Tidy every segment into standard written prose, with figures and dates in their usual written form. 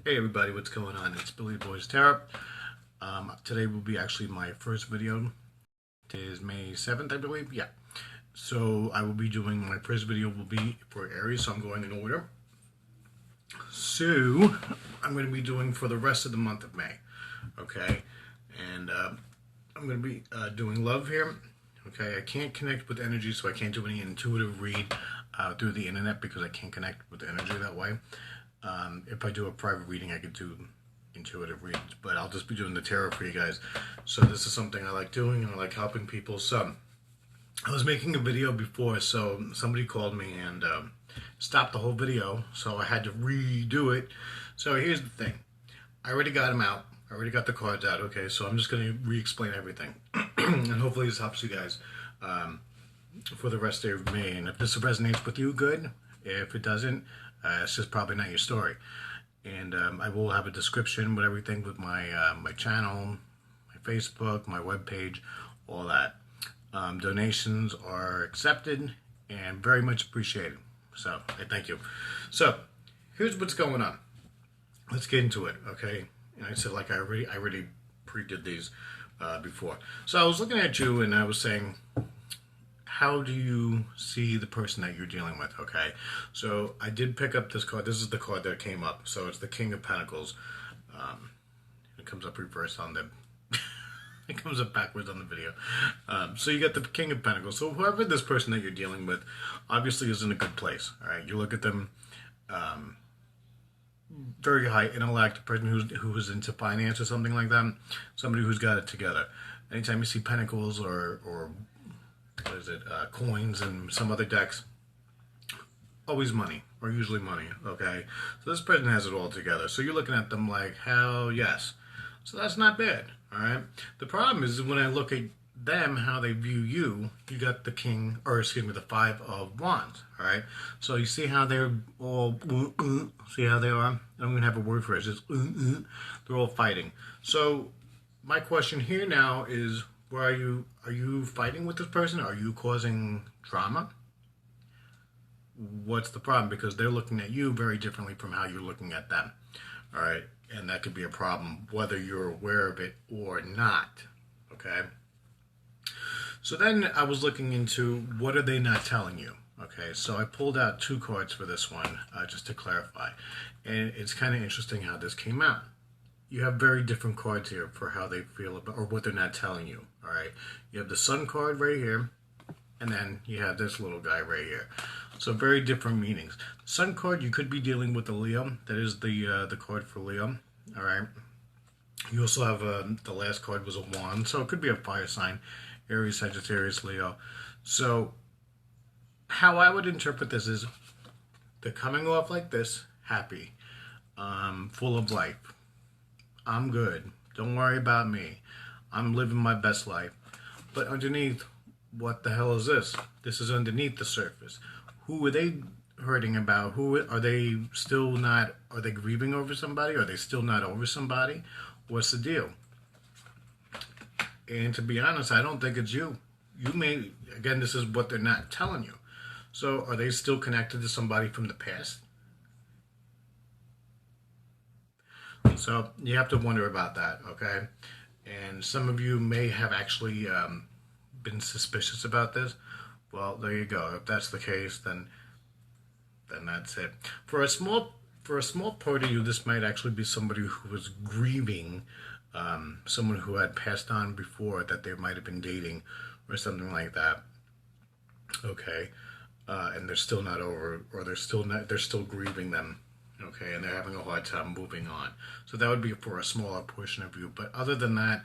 Hey everybody, what's going on? It's Billy Boys Tarot. Today will be actually my first video. Today is May 7th, I believe. Yeah. So I will be doing my first video will be for Aries, so I'm going in order. So I'm going to be doing for the rest of the month of May. Okay. And I'm going to be doing love here. Okay. I can't connect with energy, so I can't do any intuitive read through the internet because I can't connect with energy that way. If I do a private reading, I could do intuitive readings, but I'll just be doing the tarot for you guys. So this is something I like doing, and I like helping people. So I was making a video before, so somebody called me and stopped the whole video, so I had to redo it. So here's the thing. I already got them out. I already got the cards out, okay? So I'm just going to re-explain everything. And hopefully this helps you guys for the rest of May. And if this resonates with you, good. If it doesn't, it's just probably not your story. And I will have a description with everything with my my channel, my Facebook, my webpage, all that. Donations are accepted and very much appreciated. So I thank you. So here's what's going on. Let's get into it, okay? And I said, like I already pre-did these before. So I was looking at you and I was saying, how do you see the person that you're dealing with, okay? So I did pick up this card. This is the card that came up. So it's the King of Pentacles. It comes up reversed on the... it comes up backwards on the video. So you got the King of Pentacles. So whoever this person that you're dealing with obviously is in a good place, all right? You look at them, very high intellect, a person who's into finance or something like that, somebody who's got it together. Anytime you see Pentacles or what is it, coins and some other decks, always money, or usually money, okay? So this person has it all together. So you're looking at them like, hell yes. So that's not bad, all right? The problem is when I look at them, how they view you, you got the King, or excuse me, the Five of Wands, all right? So you see how they're all, see how they are? I'm going to have a word for it. It's just, they're all fighting. So my question here now is, where are you fighting with this person? Are you causing drama? What's the problem? Because they're looking at you very differently from how you're looking at them. All right? And that could be a problem, whether you're aware of it or not. Okay? So then I was looking into what are they not telling you? Okay, so I pulled out two cards for this one, just to clarify. And it's kind of interesting how this came out. You have very different cards here for how they feel about, or what they're not telling you, all right? You have the Sun card right here, and then you have this little guy right here. So very different meanings. Sun card, you could be dealing with the Leo. That is the card for Leo, all right? You also have, the last card was a Wand, so it could be a fire sign, Aries, Sagittarius, Leo. So how I would interpret this is they're coming off like this, happy, full of life. I'm good. Don't worry about me. I'm living my best life. But underneath, what the hell is this? This is underneath the surface. Who are they hurting about? Who are they still not? Are they grieving over somebody? Are they still not over somebody? What's the deal? And to be honest, I don't think it's you. You may, again, this is what they're not telling you. So are they still connected to somebody from the past? So you have to wonder about that, okay? And some of you may have actually been suspicious about this. Well, there you go. If that's the case, then that's it. For a small part of you, this might actually be somebody who was grieving someone who had passed on before that they might have been dating or something like that. Okay, and they're still not over, or they're still grieving them. Okay, and they're having a hard time moving on. So that would be for a smaller portion of you. But other than that,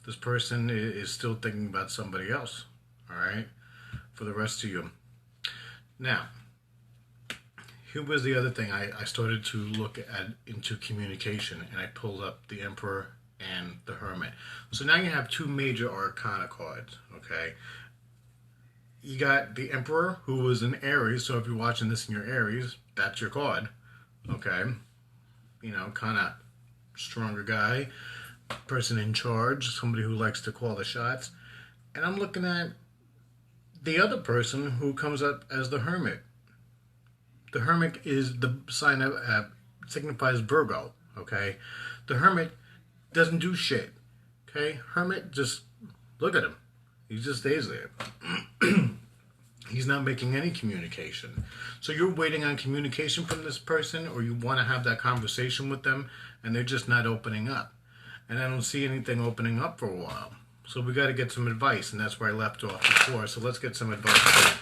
this person is still thinking about somebody else, all right, for the rest of you. Now, here was the other thing. I started to look into communication, and I pulled up the Emperor and the Hermit. So now you have two major arcana cards, okay? You got the Emperor, who was in Aries, so if you're watching this in your Aries, that's your card, okay? You know, kind of stronger guy, person in charge, somebody who likes to call the shots. And I'm looking at the other person who comes up as the Hermit. The Hermit is the sign of signifies Virgo, okay? The Hermit doesn't do shit, okay? Hermit, just look at him. He just stays there. He's not making any communication. So you're waiting on communication from this person, or you want to have that conversation with them, and they're just not opening up. And I don't see anything opening up for a while. So we got to get some advice, and that's where I left off before. So let's get some advice.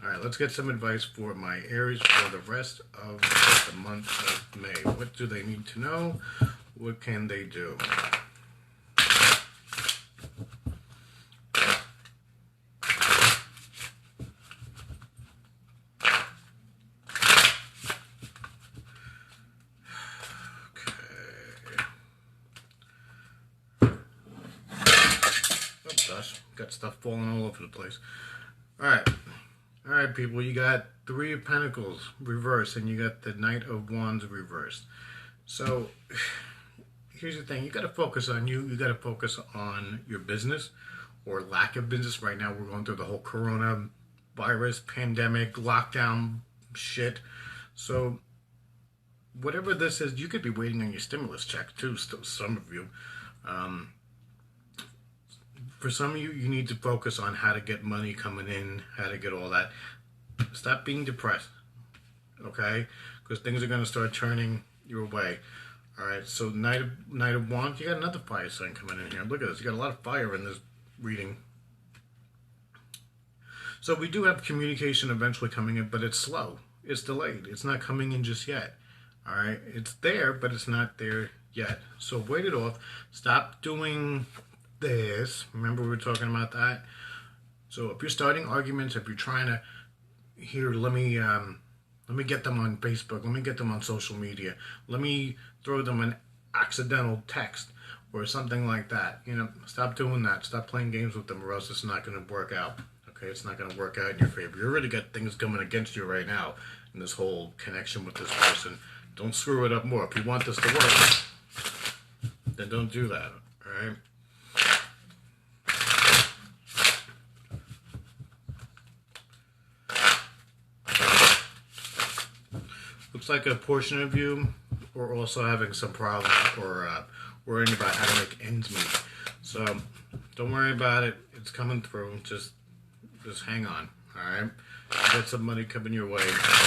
All right, let's get some advice for my Aries for the rest of the month of May. What do they need to know? What can they do? Got stuff falling all over the place. All right, people. You got Three of Pentacles reversed, and you got the Knight of Wands reversed. So here's the thing: you got to focus on you. You got to focus on your business or lack of business. Right now, we're going through the whole coronavirus pandemic lockdown shit. So whatever this is, you could be waiting on your stimulus check too. Still, some of you. For some of you, you need to focus on how to get money coming in, how to get all that. Stop being depressed, okay? Because things are going to start turning your way. All right, so Knight of Wands, you got another fire sign coming in here. Look at this. You got a lot of fire in this reading. So we do have communication eventually coming in, but it's slow. It's delayed. It's not coming in just yet. All right? It's there, but it's not there yet. So wait it off. Stop doing this. Remember we were talking about that? So if you're starting arguments, if you're trying to let me get them on Facebook, let me get them on social media, let me throw them an accidental text or something like that, stop doing that. Stop playing games with them, or else it's not going to work out. Okay, it's not going to work out in your favor. You already got things coming against you right now in this whole connection with this person. Don't screw it up more. If you want this to work, then don't do that. All right. Looks like a portion of you are also having some problems or worrying about how to make ends meet. So don't worry about it. It's coming through. Just hang on. All right. You got some money coming your way.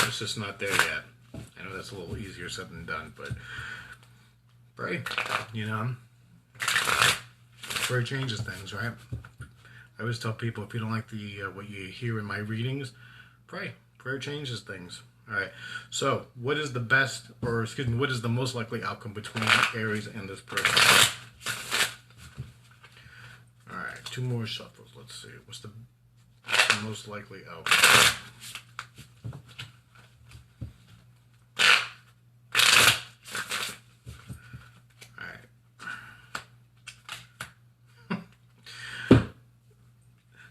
It's just not there yet. I know that's a little easier said than done, but pray. Prayer changes things, right? I always tell people, if you don't like the what you hear in my readings, pray. Prayer changes things. All right. So, what is the what is the most likely outcome between Aries and this person? All right. 2 more shuffles. Let's see. What's the most likely outcome?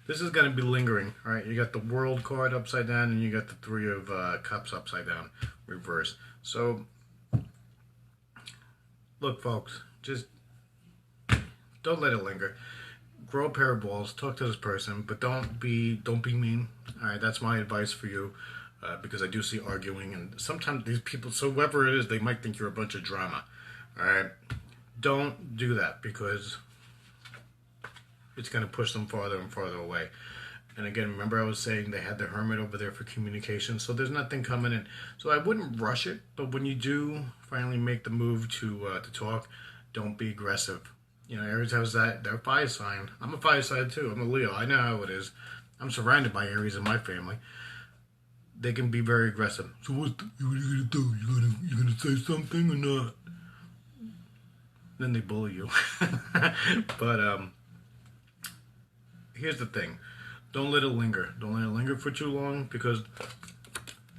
This is going to be lingering, all right? You got the World card upside down, and you got the Three of Cups upside down, reverse. So, look, folks, just don't let it linger. Grow a pair of balls. Talk to this person, but don't be mean. All right, that's my advice for you, because I do see arguing, and sometimes these people, so whoever it is, they might think you're a bunch of drama. All right, don't do that, because it's going to push them farther and farther away. And again, remember I was saying they had the Hermit over there for communication, so there's nothing coming in. So I wouldn't rush it, but when you do finally make the move to talk, don't be aggressive. Aries has their fire sign. I'm a fire sign too. I'm a Leo. I know how it is. I'm surrounded by Aries in my family. They can be very aggressive. So what are you going to do? You going to say something or not? Then they bully you. But here's the thing. Don't let it linger. Don't let it linger for too long, because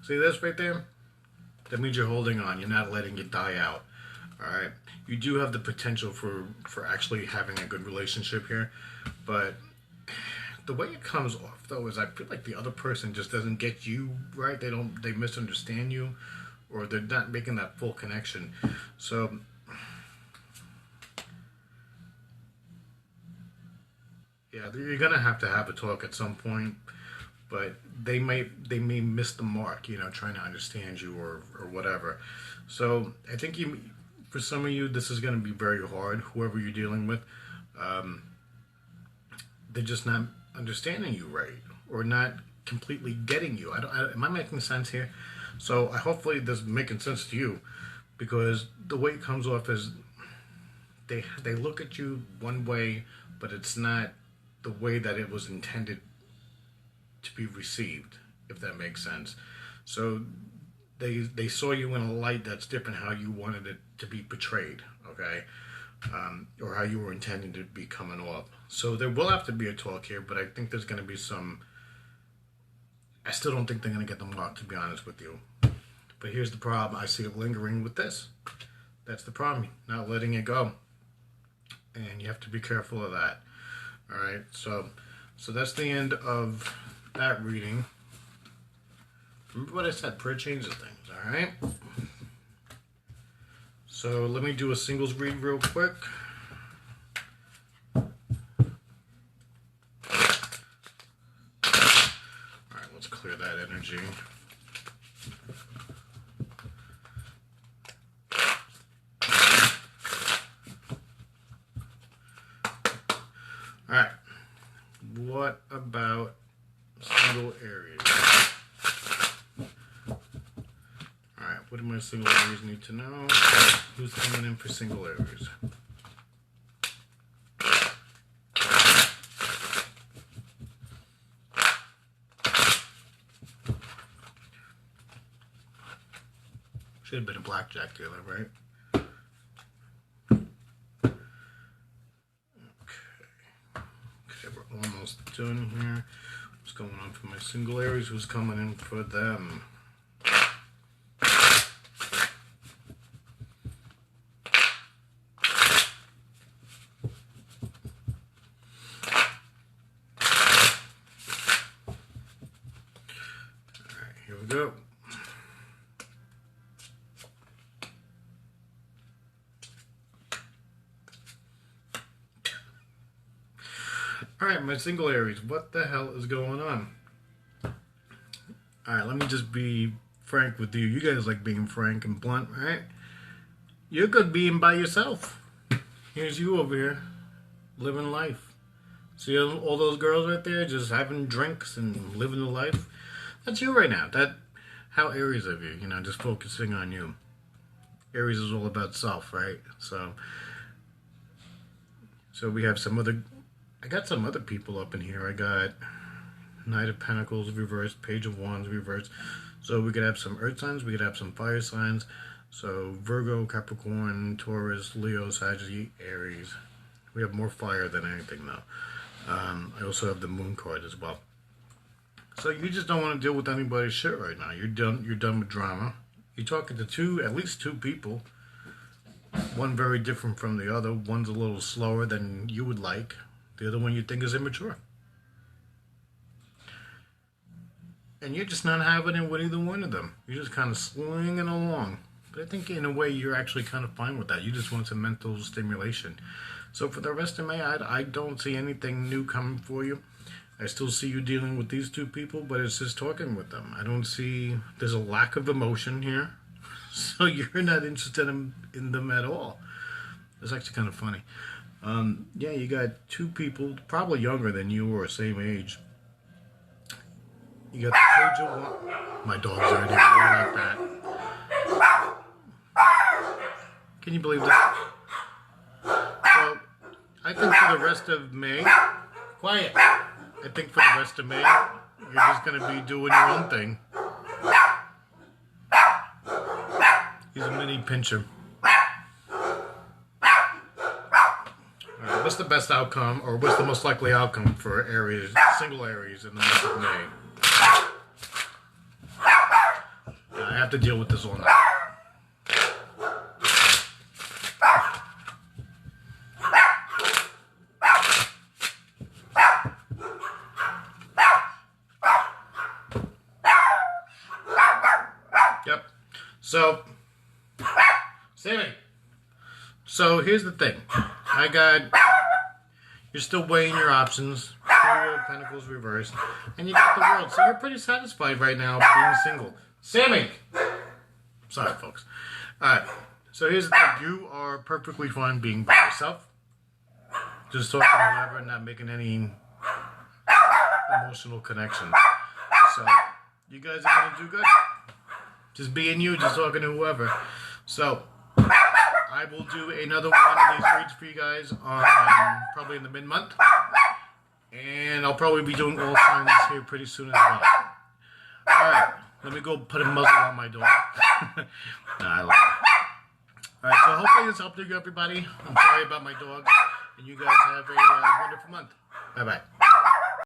see this right there? That means you're holding on. You're not letting it die out. All right? You do have the potential for actually having a good relationship here, but the way it comes off, though, is I feel like the other person just doesn't get you right. They misunderstand you, or they're not making that full connection. So yeah, you're going to have a talk at some point, but they may miss the mark, you know, trying to understand you or whatever. So I think for some of you, this is going to be very hard. Whoever you're dealing with, they're just not understanding you right, or not completely getting you. Am I making sense here? So hopefully this is making sense to you, because the way it comes off is they look at you one way, but it's not the way that it was intended to be received, if that makes sense. So they saw you in a light that's different how you wanted it to be portrayed, okay? Or how you were intending to be coming off. So there will have to be a talk here, but I think there's going to be some... I still don't think they're going to get the mark, to be honest with you. But here's the problem. I see it lingering with this. That's the problem. Not letting it go. And you have to be careful of that. All right. So that's the end of that reading. Remember what I said? Prayer changes things. All right. So let me do a singles read real quick. All right. Let's clear that energy. All right, what about single Aries? All right, what do my single Aries need to know? Who's coming in for single Aries? Should have been a blackjack dealer, right? Almost done here. What's going on for my single Aries? Who's coming in for them? Alright, here we go. Alright, my single Aries, what the hell is going on? Alright, let me just be frank with you. You guys like being frank and blunt, right? You're good being by yourself. Here's you over here, living life. See all those girls right there just having drinks and living the life? That's you right now. That's how Aries of you, just focusing on you. Aries is all about self, right? So we have I got some other people up in here. I got Knight of Pentacles reversed, Page of Wands reversed. So we could have some earth signs, we could have some fire signs. So Virgo, Capricorn, Taurus, Leo, Sagittarius, Aries. We have more fire than anything though. I also have the moon card as well. So you just don't want to deal with anybody's shit right now. You're done with drama. You're talking to at least two people. One very different from the other. One's a little slower than you would like. The other one you think is immature. And you're just not having it with either one of them. You're just kind of slinging along. But I think in a way you're actually kind of fine with that. You just want some mental stimulation. So for the rest of May, I don't see anything new coming for you. I still see you dealing with these two people, but it's just talking with them. I don't see... There's a lack of emotion here. So you're not interested in them at all. It's actually kind of funny. Yeah, you got two people, probably younger than you or same age. You got the Page of Wands. My dog's already like that. Can you believe this? So, I think for the rest of May, quiet. I think for the rest of May, you're just going to be doing your own thing. He's a mini pincher. What's the best outcome, or what's the most likely outcome for Aries, single Aries in the month of May? I have to deal with this all night. Yep. So, Sammy. So here's the thing. You're still weighing your options. of Pentacles reversed, and you got the World. So you're pretty satisfied right now being single. Sammy! Sorry, folks. Alright, so here's the thing. You are perfectly fine being by yourself. Just talking to whoever and not making any emotional connection. So, you guys are going to do good. Just being you, just talking to whoever. So, I will do another one of these reads for you guys on probably in the mid-month. And I'll probably be doing all signs here pretty soon as well. Alright, let me go put a muzzle on my dog. I love it. Alright, so hopefully this helped you everybody. I'm sorry about my dog. And you guys have a wonderful month. Bye-bye.